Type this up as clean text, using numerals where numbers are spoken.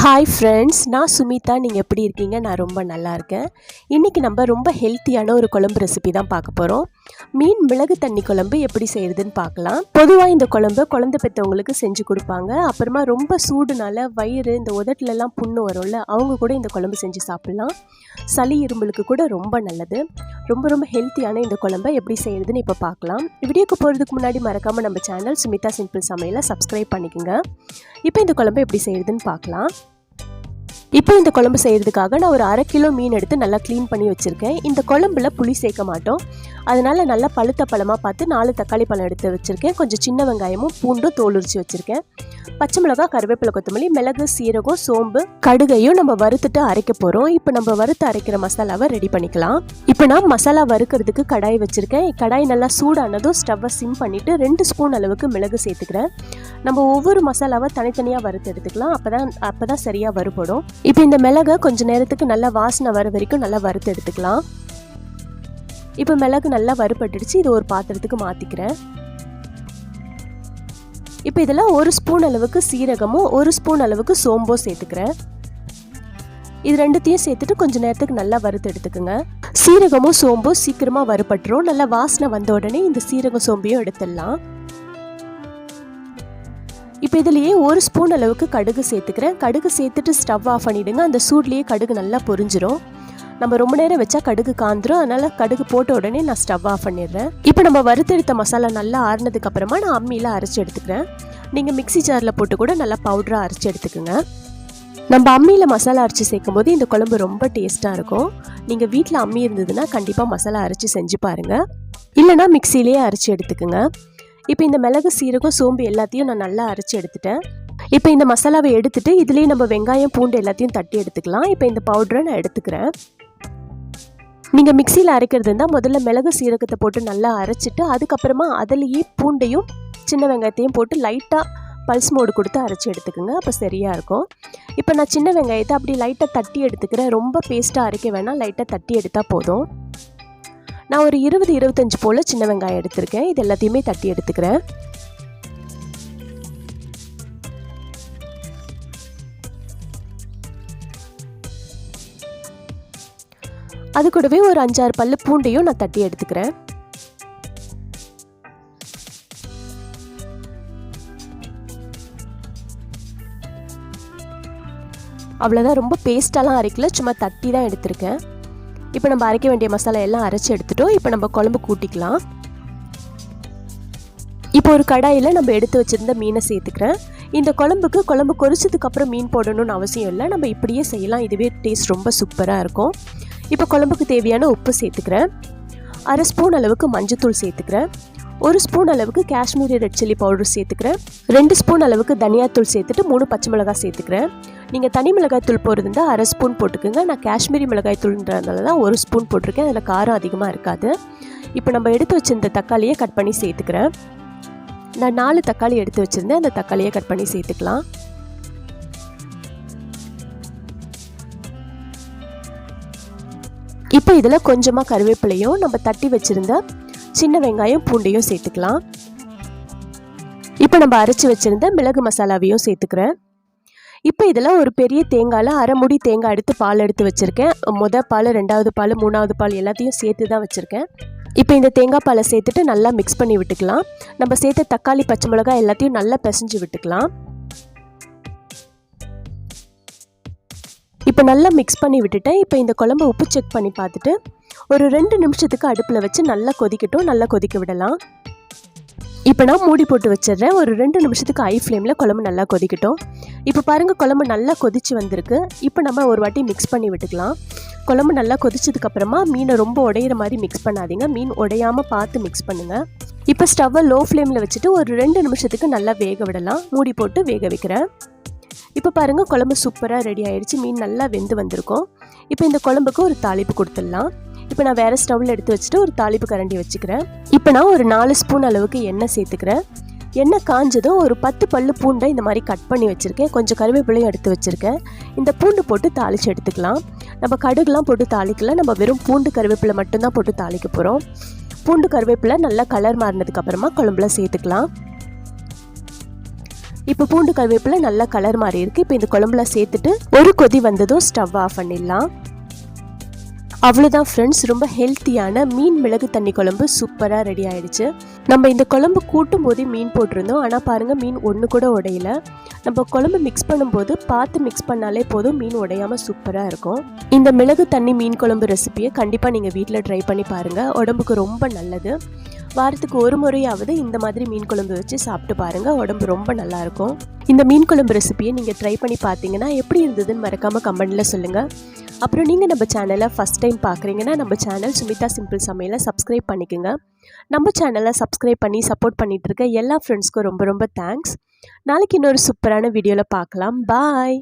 Hi friends, நான் சுமிதா. நீங்கள் எப்படி இருக்கீங்க? நான் ரொம்ப நல்லா இருக்கேன். இன்றைக்கி நம்ம ரொம்ப ஹெல்த்தியான ஒரு குழம்பு ரெசிபி தான் பார்க்க போகிறோம். மீன் மிளகு தண்ணி குழம்பு எப்படி செய்கிறதுன்னு பார்க்கலாம். பொதுவாக இந்த குழம்பு குழந்தை பெற்றவங்களுக்கு செஞ்சு கொடுப்பாங்க. அப்புறமா ரொம்ப சூடுனால வயிறு இந்த உதட்டுலலாம் புண்ணு வரும்ல, அவங்க கூட இந்த குழம்பு செஞ்சு சாப்பிட்லாம். சளி இரும்பலுக்கு கூட ரொம்ப நல்லது. ரொம்ப ஹெல்த்தியான இந்த குழம்பை எப்படி செய்கிறதுன்னு இப்போ பார்க்கலாம். வீடியோக்கு போகிறதுக்கு முன்னாடி மறக்காமல் நம்ம சேனல் சுமிதா சிம்பிள் சமையலை சப்ஸ்கிரைப் பண்ணிக்கோங்க. இப்போ இந்த குழம்பு எப்படி செய்கிறதுன்னு பார்க்கலாம். இப்போ இந்த குழம்பு செய்கிறதுக்காக நான் ஒரு 1/2 கிலோ மீன் எடுத்து நல்லா க்ளீன் பண்ணி வச்சுருக்கேன். இந்த குழம்புல புளி சேர்க்க மாட்டோம், அதனால் நல்லா பழுத்த பழமாக பார்த்து 4 தக்காளி பழம் எடுத்து வச்சுருக்கேன். கொஞ்சம் சின்ன வெங்காயமும் பூண்டும் தோல் உரிச்சு வச்சுருக்கேன். பச்சை மிளகாய், கருவேப்பிலை, கொத்தமல்லி, மிளகு, சீரகம், சோம்பு, கடுகையும் நம்ம வறுத்துட்டு அரைக்க போகிறோம். இப்போ நம்ம வறுத்து அரைக்கிற மசாலாவை ரெடி பண்ணிக்கலாம். இப்போ நான் மசாலா வறுக்கிறதுக்கு கடாய் வச்சுருக்கேன். கடாய் நல்லா சூடானதும் ஸ்டவ்வை சிம் பண்ணிவிட்டு 2 ஸ்பூன் அளவுக்கு மிளகு சேர்த்துக்கிறேன். நம்ம ஒவ்வொரு மசாலாவை தனித்தனியாக வறுத்து எடுத்துக்கலாம். அப்போ தான் சரியாக வறுபடும். இப்போ இந்த மிளகை கொஞ்சம் நேரத்துக்கு நல்லா வாசனை வர வரைக்கும் நல்லா வறுத்து எடுத்துக்கலாம். இப்போ மிளகு நல்லா வறுபட்டுடுச்சு. இது ஒரு பாத்திரத்துக்கு மாற்றிக்கிறேன். இப்போ இதில் 1 ஸ்பூன் அளவுக்கு சீரகமும் 1 ஸ்பூன் அளவுக்கு சோம்பும் சேர்த்துக்கிறேன். இது ரெண்டுத்தையும் சேர்த்துட்டு கொஞ்சம் நேரத்துக்கு நல்லா வறுத்து எடுத்துக்கோங்க. சீரகமும் சோம்பும் சீக்கிரமாக வறுபட்டுரும். நல்லா வாசனை வந்த உடனே இந்த சீரகம் சோம்பையும் எடுத்துடலாம். இப்போ இதுலேயே 1 ஸ்பூன் அளவுக்கு கடுகு சேர்த்துக்கிறேன். கடுகு சேர்த்துட்டு ஸ்டவ் ஆஃப் பண்ணிவிடுங்க. அந்த சூட்லேயே கடுகு நல்லா பொரிஞ்சிரும். நம்ம ரொம்ப நேரம் வச்சா கடுகு காந்துரும். அதனால் கடுகு போட்ட உடனே நான் ஸ்டவ் ஆஃப் பண்ணிடுறேன். இப்போ நம்ம வறுத்தெடுத்த மசாலா நல்லா ஆறுனதுக்கு அப்புறமா நான் அம்மியில் அரைச்சி எடுத்துக்கிறேன். நீங்கள் மிக்ஸி ஜாரில் போட்டு கூட நல்லா பவுடராக அரைச்சி எடுத்துக்கோங்க. நம்ம அம்மியில் மசாலா அரைச்சி சேர்க்கும் போது இந்த குழம்பு ரொம்ப டேஸ்ட்டாக இருக்கும். நீங்கள் வீட்டில் அம்மி இருந்ததுன்னா கண்டிப்பாக மசாலா அரைச்சி செஞ்சு பாருங்கள். இல்லைனா மிக்ஸிலேயே அரைச்சி எடுத்துக்கோங்க. இப்போ இந்த மிளகு, சீரகம், சோம்பு எல்லாத்தையும் நான் நல்லா அரைச்சி எடுத்துட்டேன். இப்போ இந்த மசாலாவை எடுத்துட்டு இதுலேயே நம்ம வெங்காயம், பூண்டு எல்லாத்தையும் தட்டி எடுத்துக்கலாம். இப்போ இந்த பவுடரை நான் எடுத்துக்கிறேன். நீங்கள் மிக்சியில் அரைக்கிறது இருந்தால் முதல்ல மிளகு, சீரகத்தை போட்டு நல்லா அரைச்சிட்டு அதுக்கப்புறமா அதுலேயே பூண்டையும் சின்ன வெங்காயத்தையும் போட்டு லைட்டாக பல்ஸ் மோடு கொடுத்து அரைச்சி எடுத்துக்கோங்க. அப்போ சரியாக இருக்கும். இப்போ நான் சின்ன வெங்காயத்தை அப்படி லைட்டாக தட்டி எடுத்துக்கிறேன். ரொம்ப பேஸ்ட்டாக அரைக்க வேணாம், லைட்டாக தட்டி எடுத்தால் போதும். நான் ஒரு 20-25 போல் சின்ன வெங்காயம் எடுத்திருக்கேன். இது எல்லாத்தையுமே தட்டி எடுத்துக்கிறேன். அது கூடவே ஒரு 5-6 பல்லு பூண்டையும் நான் தட்டி எடுத்துக்கிறேன். அவ்வளோதான், ரொம்ப பேஸ்ட்டாலாம் அரைக்கல, சும்மா தட்டி தான் எடுத்திருக்கேன். இப்போ நம்ம அரைக்க வேண்டிய மசாலா எல்லாம் அரைச்சி எடுத்துட்டோம். இப்போ நம்ம குழம்பு கூட்டிக்கலாம். இப்போ ஒரு கடாயில் நம்ம எடுத்து வச்சுருந்த மீனை சேர்த்துக்கிறேன். இந்த குழம்பு கொதிச்சதுக்கப்புறம் மீன் போடணும்னு அவசியம் இல்லை, நம்ம இப்படியே செய்யலாம். இதுவே டேஸ்ட் ரொம்ப சூப்பராக இருக்கும். இப்போ குழம்புக்கு தேவையான உப்பு சேர்த்துக்கிறேன். 1/2 ஸ்பூன் அளவுக்கு மஞ்சத்தூள் சேர்த்துக்கிறேன். 1 ஸ்பூன் அளவுக்கு காஷ்மீரி ரெட் சில்லி பவுடர் சேர்த்துக்கிறேன். 2 ஸ்பூன் அளவுக்கு தனியாத்தூள் சேர்த்துட்டு 3 பச்சை மிளகாய் சேர்த்துக்கிறேன். நீங்கள் தனி மிளகாய் தூள் போடுறதுந்தா 1/2 ஸ்பூன் போட்டுக்கோங்க. நான் காஷ்மீரி மிளகாய் தூள்ன்றதுனால தான் 1 ஸ்பூன் போட்டிருக்கேன். அதில் காரம் அதிகமாக இருக்காது. இப்போ நம்ம எடுத்து வச்சிருந்த தக்காளியை கட் பண்ணி சேர்த்துக்கிறேன். நான் 4 தக்காளி எடுத்து வச்சுருந்தேன். அந்த தக்காளியை கட் பண்ணி சேர்த்துக்கலாம். இப்போ இதில் கொஞ்சமாக கருவேப்பிலையும் நம்ம தட்டி வச்சுருந்த சின்ன வெங்காயம், பூண்டையும் சேர்த்துக்கலாம். இப்போ நம்ம அரைச்சி வச்சுருந்த மிளகு மசாலாவையும் சேர்த்துக்கிறேன். இப்போ இதில் ஒரு பெரிய தேங்காயில் 1/2 மூடி தேங்காய் எடுத்து பால் எடுத்து வச்சுருக்கேன். பால், 2வது பால், 3வது பால் எல்லாத்தையும் சேர்த்து தான் வச்சுருக்கேன். இப்போ இந்த தேங்காய் பாலை சேர்த்துட்டு நல்லா மிக்ஸ் பண்ணி விட்டுக்கலாம். நம்ம சேர்த்த தக்காளி, பச்சை மிளகாய் எல்லாத்தையும் நல்லா பிசைஞ்சு விட்டுக்கலாம். இப்போ நல்லா மிக்ஸ் பண்ணி விட்டுட்டேன். இப்போ இந்த குழம்பு உப்பு செக் பண்ணி பார்த்துட்டு ஒரு 2 நிமிஷத்துக்கு அடுப்பில் வச்சு நல்லா கொதிக்கட்டும். நல்லா கொதிக்க விடலாம். இப்போ நான் மூடி போட்டு வச்சிடுறேன். ஒரு 2 நிமிஷத்துக்கு ஹை ஃப்ளேமில் குழம்பு நல்லா கொதிக்கட்டும். இப்போ பாருங்கள், குழம்பு நல்லா கொதிச்சு வந்திருக்கு. இப்போ நம்ம ஒரு வாட்டி மிக்ஸ் பண்ணி விட்டுக்கலாம். குழம்பு நல்லா கொதிச்சதுக்கப்புறமா மீனை ரொம்ப உடையிற மாதிரி மிக்ஸ் பண்ணாதீங்க. மீன் உடையாமல் பார்த்து மிக்ஸ் பண்ணுங்கள். இப்போ ஸ்டவ்வை லோ ஃப்ளேமில் வச்சுட்டு ஒரு 2 நிமிஷத்துக்கு நல்லா வேக விடலாம். மூடி போட்டு வேக வைக்கிறேன். இப்போ பாருங்கள், குழம்பு சூப்பராக ரெடி ஆகிடுச்சு. மீன் நல்லா வெந்து வந்திருக்கும். இப்போ இந்த குழம்புக்கு ஒரு தாளிப்பு கொடுத்துடலாம். இப்போ நான் வேறு ஸ்டவ்வில் எடுத்து வச்சுட்டு ஒரு தாளிப்பு கரண்டி வச்சுக்கிறேன். இப்போ நான் ஒரு 4 ஸ்பூன் அளவுக்கு எண்ணெய் சேர்த்துக்கிறேன். எண்ணெய் காஞ்சதும் ஒரு 10 பல்லு பூண்டை இந்த மாதிரி கட் பண்ணி வச்சுருக்கேன். கொஞ்சம் கருவேப்பிலையும் எடுத்து வச்சுருக்கேன். இந்த பூண்டு போட்டு தாளித்து எடுத்துக்கலாம். நம்ம கடுகுலாம் போட்டு தாளிக்கல, நம்ம வெறும் பூண்டு கருவேப்பிலை மட்டும்தான் போட்டு தாளிக்க போகிறோம். பூண்டு கருவேப்பிலை நல்லா கலர் மாறினதுக்கப்புறமா குழம்புல சேர்த்துக்கலாம். இப்போ பூண்டு கருவேப்பிலை நல்லா கலர் மாறி இருக்குது. இப்போ இந்த குழம்புல சேர்த்துட்டு ஒரு கொதி வந்ததும் ஸ்டவ் ஆஃப் பண்ணிடலாம். அவ்வளோதான் ஃப்ரெண்ட்ஸ், ரொம்ப ஹெல்த்தியான மீன் மிளகு தண்ணி குழம்பு சூப்பராக ரெடி ஆகிடுச்சு. நம்ம இந்த குழம்பு கூட்டும் போதே மீன் போட்டிருந்தோம். ஆனால் பாருங்கள், மீன் ஒன்று கூட உடையல. நம்ம குழம்பு மிக்ஸ் பண்ணும்போது பார்த்து மிக்ஸ் பண்ணாலே போதும், மீன் உடையாமல் சூப்பராக இருக்கும். இந்த மிளகு தண்ணி மீன் குழம்பு ரெசிபியை கண்டிப்பாக நீங்கள் வீட்டில் ட்ரை பண்ணி பாருங்கள். உடம்புக்கு ரொம்ப நல்லது. வாரத்துக்கு ஒரு முறையாவது இந்த மாதிரி மீன் குழம்பு வச்சு சாப்பிட்டு பாருங்கள், உடம்பு ரொம்ப நல்லாயிருக்கும். இந்த மீன் குழம்பு ரெசிபியை நீங்கள் ட்ரை பண்ணி பார்த்தீங்கன்னா எப்படி இருந்ததுன்னு மறக்காமல் கமெண்டில் சொல்லுங்கள். அப்புறம் நீங்கள் நம்ம சேனலை ஃபஸ்ட் டைம் பார்க்குறீங்கன்னா நம்ம சேனல் சுமிதா சிம்பிள் சமையலை சப்ஸ்கிரைப் பண்ணிக்கோங்க. நம்ம சேனலை சப்ஸ்கிரைப் பண்ணி சப்போர்ட் பண்ணிகிட்டு இருக்க எல்லா ஃப்ரெண்ட்ஸ்க்கும் ரொம்ப ரொம்ப தேங்க்ஸ். நாளைக்கு இன்னொரு சூப்பரான வீடியோவில் பார்க்கலாம். பாய்.